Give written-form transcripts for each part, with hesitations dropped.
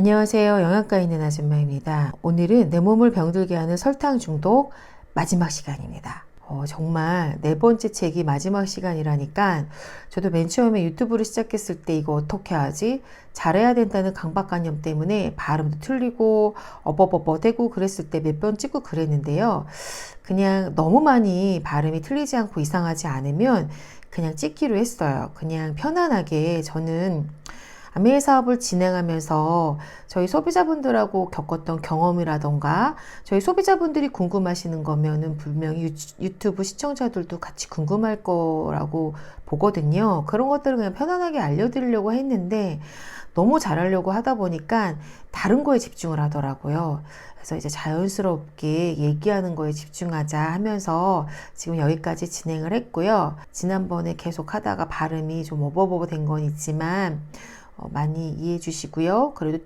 안녕하세요. 영양가 있는 아줌마입니다. 오늘은 내 몸을 병들게 하는 설탕 중독 마지막 시간입니다. 정말 네 번째 책이 마지막 시간이라니까 저도 맨 처음에 유튜브를 시작했을 때 이거 어떻게 하지? 잘해야 된다는 강박관념 때문에 발음도 틀리고 어버버버대고 그랬을 때 몇 번 찍고 그랬는데요. 그냥 너무 많이 발음이 틀리지 않고 이상하지 않으면 그냥 찍기로 했어요. 그냥 편안하게 저는 아메이 사업을 진행하면서 저희 소비자분들하고 겪었던 경험이라던가 저희 소비자분들이 궁금하시는 거면은 분명히 유튜브 시청자들도 같이 궁금할 거라고 보거든요. 그런 것들을 그냥 편안하게 알려드리려고 했는데 너무 잘하려고 하다 보니까 다른 거에 집중을 하더라고요. 그래서 이제 자연스럽게 얘기하는 거에 집중하자 하면서 지금 여기까지 진행을 했고요. 지난번에 계속 하다가 발음이 좀 어버버버 된 건 있지만 많이 이해해 주시고요. 그래도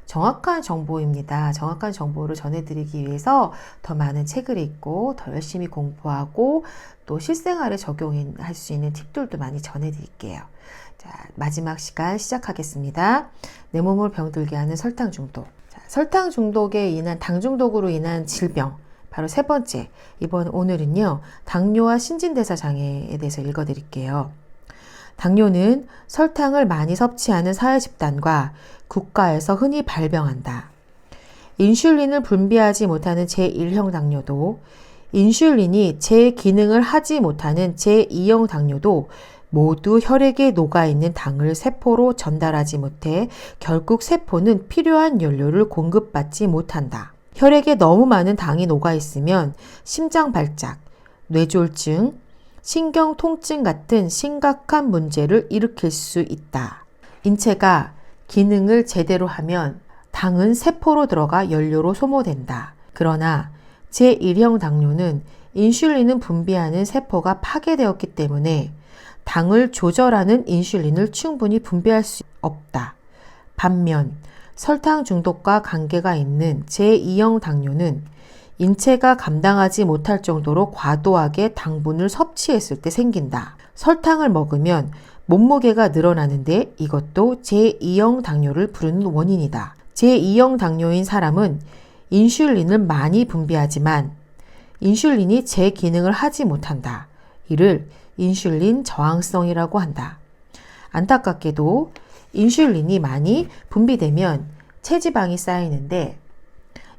정확한 정보입니다. 정확한 정보를 전해드리기 위해서 더 많은 책을 읽고 더 열심히 공부하고 또 실생활에 적용할 수 있는 팁들도 많이 전해드릴게요. 자, 마지막 시간 시작하겠습니다. 내 몸을 병들게 하는 설탕 중독. 자, 설탕 중독에 인한 당 중독으로 인한 질병. 바로 세 번째. 오늘은요. 당뇨와 신진대사 장애에 대해서 읽어드릴게요. 당뇨는 설탕을 많이 섭취하는 사회 집단과 국가에서 흔히 발병한다. 인슐린을 분비하지 못하는 제1형 당뇨도, 인슐린이 제 기능을 하지 못하는 제2형 당뇨도 모두 혈액에 녹아있는 당을 세포로 전달하지 못해 결국 세포는 필요한 연료를 공급받지 못한다. 혈액에 너무 많은 당이 녹아있으면 심장 발작, 뇌졸중, 신경 통증 같은 심각한 문제를 일으킬 수 있다. 인체가 기능을 제대로 하면 당은 세포로 들어가 연료로 소모된다. 그러나 제1형 당뇨는 인슐린을 분비하는 세포가 파괴되었기 때문에 당을 조절하는 인슐린을 충분히 분비할 수 없다. 반면 설탕 중독과 관계가 있는 제2형 당뇨는 인체가 감당하지 못할 정도로 과도하게 당분을 섭취했을 때 생긴다. 설탕을 먹으면 몸무게가 늘어나는데 이것도 제2형 당뇨를 부르는 원인이다. 제2형 당뇨인 사람은 인슐린을 많이 분비하지만 인슐린이 제 기능을 하지 못한다. 이를 인슐린 저항성이라고 한다. 안타깝게도 인슐린이 많이 분비되면 체지방이 쌓이는데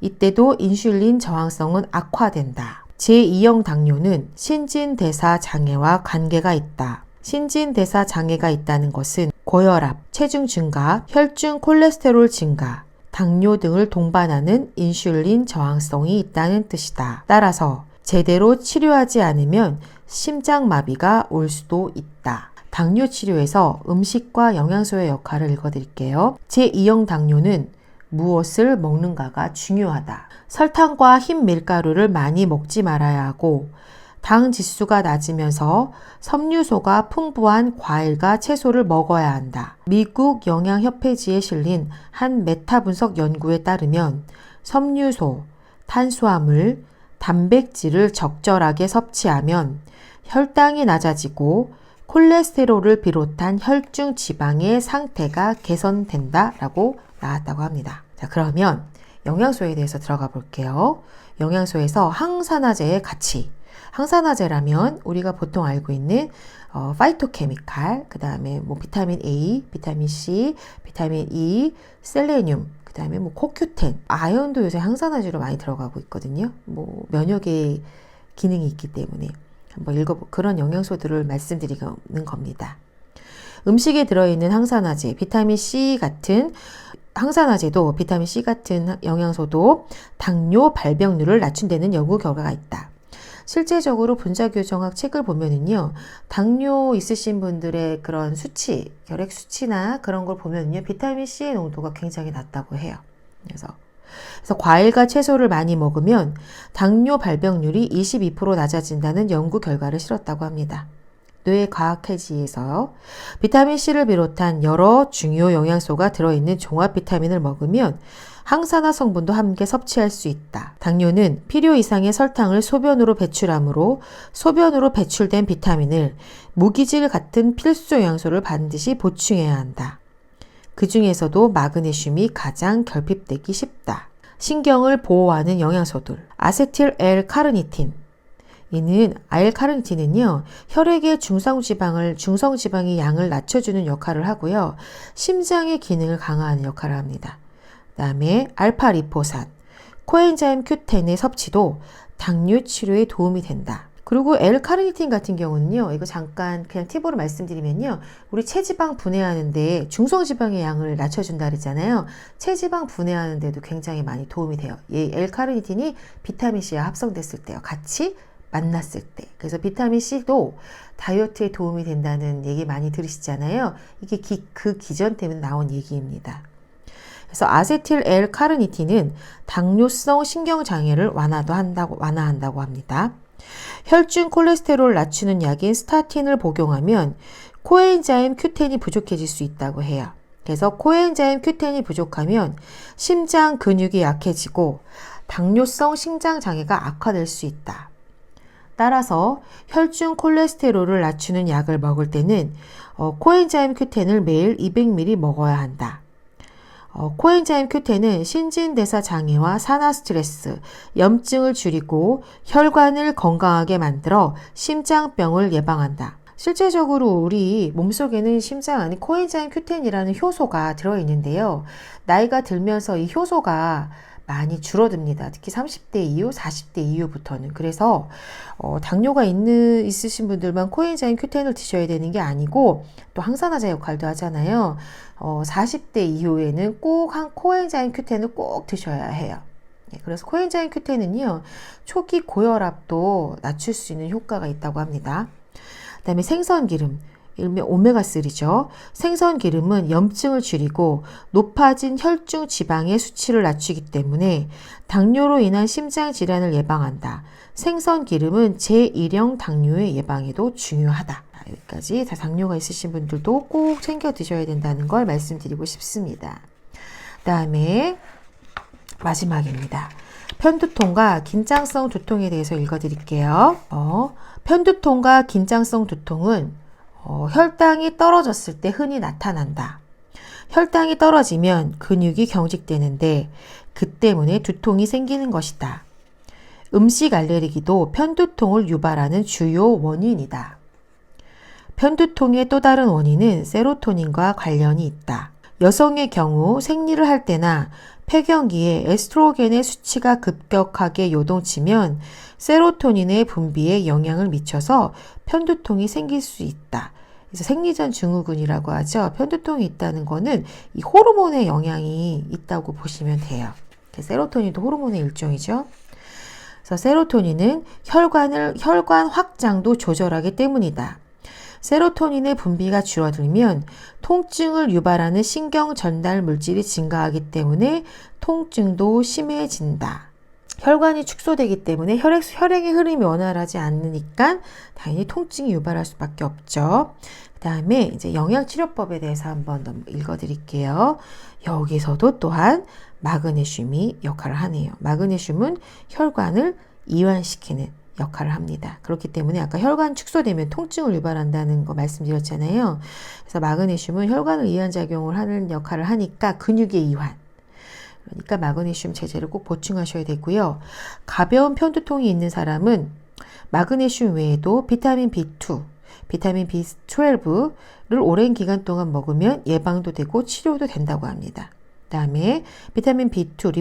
이때도 인슐린 저항성은 악화된다. 제2형 당뇨는 신진대사 장애와 관계가 있다. 신진대사 장애가 있다는 것은 고혈압, 체중 증가, 혈중 콜레스테롤 증가, 당뇨 등을 동반하는 인슐린 저항성이 있다는 뜻이다. 따라서 제대로 치료하지 않으면 심장마비가 올 수도 있다. 당뇨 치료에서 음식과 영양소의 역할을 읽어드릴게요. 제2형 당뇨는 무엇을 먹는가가 중요하다. 설탕과 흰 밀가루를 많이 먹지 말아야 하고 당 지수가 낮으면서 섬유소가 풍부한 과일과 채소를 먹어야 한다. 미국 영양협회지에 실린 한 메타 분석 연구에 따르면 섬유소, 탄수화물, 단백질을 적절하게 섭취하면 혈당이 낮아지고 콜레스테롤을 비롯한 혈중 지방의 상태가 개선된다라고 나왔다고 합니다. 자, 그러면 영양소에 대해서 들어가 볼게요. 영양소에서 항산화제의 가치. 항산화제라면 우리가 보통 알고 있는 파이토케미칼, 그 다음에 비타민 A, 비타민 C, 비타민 E, 셀레늄, 그 다음에 코큐텐, 아연도 요새 항산화제로 많이 들어가고 있거든요. 면역의 기능이 있기 때문에 한번 그런 영양소들을 말씀드리는 겁니다. 음식에 들어있는 항산화제, 비타민 C 같은 항산화제도 비타민 C 같은 영양소도 당뇨 발병률을 낮춘다는 연구 결과가 있다. 실제적으로 분자교정학 책을 보면은요, 당뇨 있으신 분들의 그런 수치, 혈액 수치나 그런 걸 보면은요, 비타민 C의 농도가 굉장히 낮다고 해요. 그래서 과일과 채소를 많이 먹으면 당뇨 발병률이 22% 낮아진다는 연구 결과를 실었다고 합니다. 뇌과학회지에서 비타민C를 비롯한 여러 중요 영양소가 들어있는 종합 비타민을 먹으면 항산화 성분도 함께 섭취할 수 있다. 당뇨는 필요 이상의 설탕을 소변으로 배출하므로 소변으로 배출된 비타민을 무기질 같은 필수 영양소를 반드시 보충해야 한다. 그 중에서도 마그네슘이 가장 결핍되기 쉽다. 신경을 보호하는 영양소들. 아세틸 L-카르니틴. 이는 L-카르니틴은요, 혈액의 중성지방의 양을 낮춰주는 역할을 하고요, 심장의 기능을 강화하는 역할을 합니다. 그 다음에 알파리포산, 코엔자임 Q10의 섭취도 당뇨 치료에 도움이 된다. 그리고 L-카르니틴 같은 경우는요, 이거 잠깐 그냥 팁으로 말씀드리면요, 우리 체지방 분해하는데 중성지방의 양을 낮춰준다 그랬잖아요. 체지방 분해하는데도 굉장히 많이 도움이 돼요. 이 L-카르니틴이 비타민C와 합성됐을 때요, 같이 만났을 때. 그래서 비타민C도 다이어트에 도움이 된다는 얘기 많이 들으시잖아요. 이게 그 기전 때문에 나온 얘기입니다. 그래서 아세틸 L-카르니틴은 당뇨성 신경장애를 완화한다고 합니다. 혈중 콜레스테롤을 낮추는 약인 스타틴을 복용하면 코엔자임 Q10이 부족해질 수 있다고 해요. 그래서 코엔자임 Q10이 부족하면 심장 근육이 약해지고 당뇨성 심장장애가 악화될 수 있다. 따라서 혈중 콜레스테롤을 낮추는 약을 먹을 때는 코엔자임 Q10을 매일 200ml 먹어야 한다. 코엔자임 Q10은 신진대사 장애와 산화 스트레스, 염증을 줄이고 혈관을 건강하게 만들어 심장병을 예방한다. 실제적으로 우리 몸속에는 심장 안에 코엔자임 Q10이라는 효소가 들어있는데요. 나이가 들면서 이 효소가 많이 줄어듭니다. 특히 30대 이후, 40대 이후부터는. 그래서 당뇨가 있으신 분들만 코엔자임 Q10을 드셔야 되는 게 아니고 또 항산화제 역할도 하잖아요. 40대 이후에는 꼭 코엔자임 Q10을 꼭 드셔야 해요. 그래서 코엔자임 Q10은요, 초기 고혈압도 낮출 수 있는 효과가 있다고 합니다. 그 다음에 생선기름, 일명 오메가3죠. 생선기름은 염증을 줄이고 높아진 혈중 지방의 수치를 낮추기 때문에 당뇨로 인한 심장질환을 예방한다. 생선기름은 제1형 당뇨의 예방에도 중요하다. 여기까지 다 당뇨가 있으신 분들도 꼭 챙겨 드셔야 된다는 걸 말씀드리고 싶습니다. 그 다음에 마지막입니다. 편두통과 긴장성 두통에 대해서 읽어드릴게요. 편두통과 긴장성 두통은 혈당이 떨어졌을 때 흔히 나타난다. 혈당이 떨어지면 근육이 경직되는데 그 때문에 두통이 생기는 것이다. 음식 알레르기도 편두통을 유발하는 주요 원인이다. 편두통의 또 다른 원인은 세로토닌과 관련이 있다. 여성의 경우 생리를 할 때나 폐경기에 에스트로겐의 수치가 급격하게 요동치면 세로토닌의 분비에 영향을 미쳐서 편두통이 생길 수 있다. 그래서 생리전 증후군이라고 하죠. 편두통이 있다는 거는 이 호르몬의 영향이 있다고 보시면 돼요. 세로토닌도 호르몬의 일종이죠. 그래서 세로토닌은 혈관 확장도 조절하기 때문이다. 세로토닌의 분비가 줄어들면 통증을 유발하는 신경 전달 물질이 증가하기 때문에 통증도 심해진다. 혈관이 축소되기 때문에 혈액의 흐름이 원활하지 않으니까 당연히 통증이 유발할 수밖에 없죠. 그 다음에 이제 영양치료법에 대해서 한번 더 읽어드릴게요. 여기서도 또한 마그네슘이 역할을 하네요. 마그네슘은 혈관을 이완시키는 역할을 합니다. 그렇기 때문에 아까 혈관 축소되면 통증을 유발한다는 거 말씀드렸잖아요. 그래서 마그네슘은 혈관을 이완 작용을 하는 역할을 하니까 근육의 이완. 그러니까 마그네슘 제제를 꼭 보충하셔야 되고요. 가벼운 편두통이 있는 사람은 마그네슘 외에도 비타민 B2, 비타민 B12를 오랜 기간 동안 먹으면 예방도 되고 치료도 된다고 합니다. 그 다음에 비타민 B2,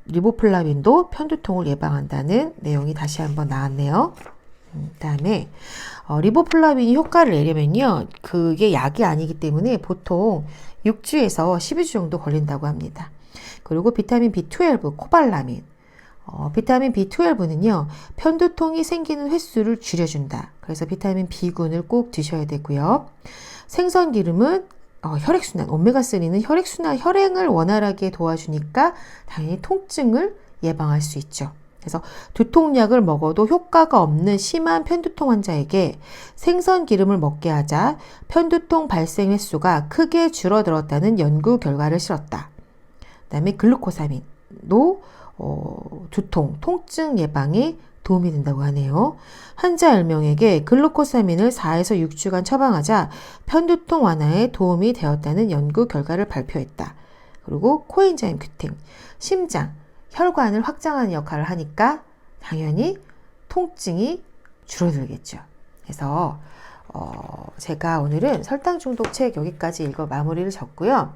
리보플라빈도 편두통을 예방한다는 내용이 다시 한번 나왔네요. 그 다음에 리보플라빈이 효과를 내려면요, 그게 약이 아니기 때문에 보통 6주에서 12주 정도 걸린다고 합니다. 그리고 비타민 B12, 코발라민. 비타민 B12는요, 편두통이 생기는 횟수를 줄여준다. 그래서 비타민 B군을 꼭 드셔야 되고요. 생선기름은 혈액순환, 오메가3는 혈행을 원활하게 도와주니까 당연히 통증을 예방할 수 있죠. 그래서 두통약을 먹어도 효과가 없는 심한 편두통 환자에게 생선기름을 먹게 하자 편두통 발생 횟수가 크게 줄어들었다는 연구 결과를 실었다. 그 다음에 글루코사민도 통증 예방에 도움이 된다고 하네요. 환자 10명에게 글루코사민을 4에서 6주간 처방하자 편두통 완화에 도움이 되었다는 연구 결과를 발표했다. 그리고 코엔자임 Q10, 심장, 혈관을 확장하는 역할을 하니까 당연히 통증이 줄어들겠죠. 그래서 제가 오늘은 설탕 중독 책 여기까지 읽어 마무리를 졌고요.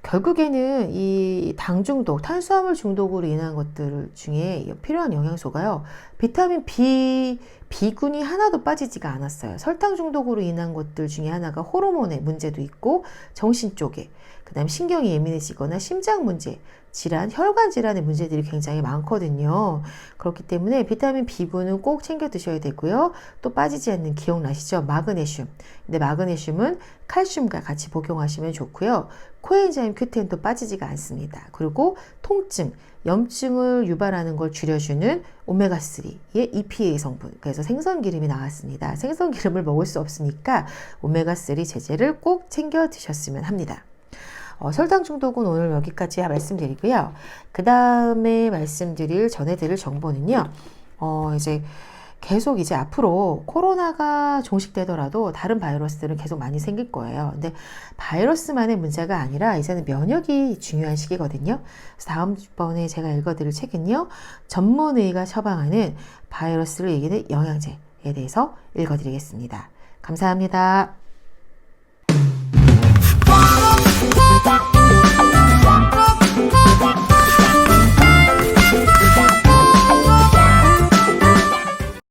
결국에는 이 당 중독, 탄수화물 중독으로 인한 것들 중에 필요한 영양소가요. 비타민 B군이 하나도 빠지지가 않았어요. 설탕 중독으로 인한 것들 중에 하나가 호르몬의 문제도 있고 정신 쪽에, 그 다음 신경이 예민해지거나 심장 문제, 질환, 혈관 질환의 문제들이 굉장히 많거든요. 그렇기 때문에 비타민 B군은 꼭 챙겨 드셔야 되고요. 또 빠지지 않는 기억나시죠? 마그네슘. 근데 마그네슘은 칼슘과 같이 복용하시면 좋고요. 코엔자임 Q10도 빠지지가 않습니다. 그리고 통증, 염증을 유발하는 걸 줄여주는 오메가3의 EPA 성분, 그래서 생선기름이 나왔습니다. 생선기름을 먹을 수 없으니까 오메가3 제제를 꼭 챙겨 드셨으면 합니다. 설탕 중독은 오늘 여기까지 말씀드리고요. 그 다음에 전해드릴 정보는요. 이제 계속 이제 앞으로 코로나가 종식되더라도 다른 바이러스들은 계속 많이 생길 거예요. 근데 바이러스만의 문제가 아니라 이제는 면역이 중요한 시기거든요. 그래서 다음번에 제가 읽어드릴 책은요. 전문의가 처방하는 바이러스를 이기는 영양제에 대해서 읽어드리겠습니다. 감사합니다.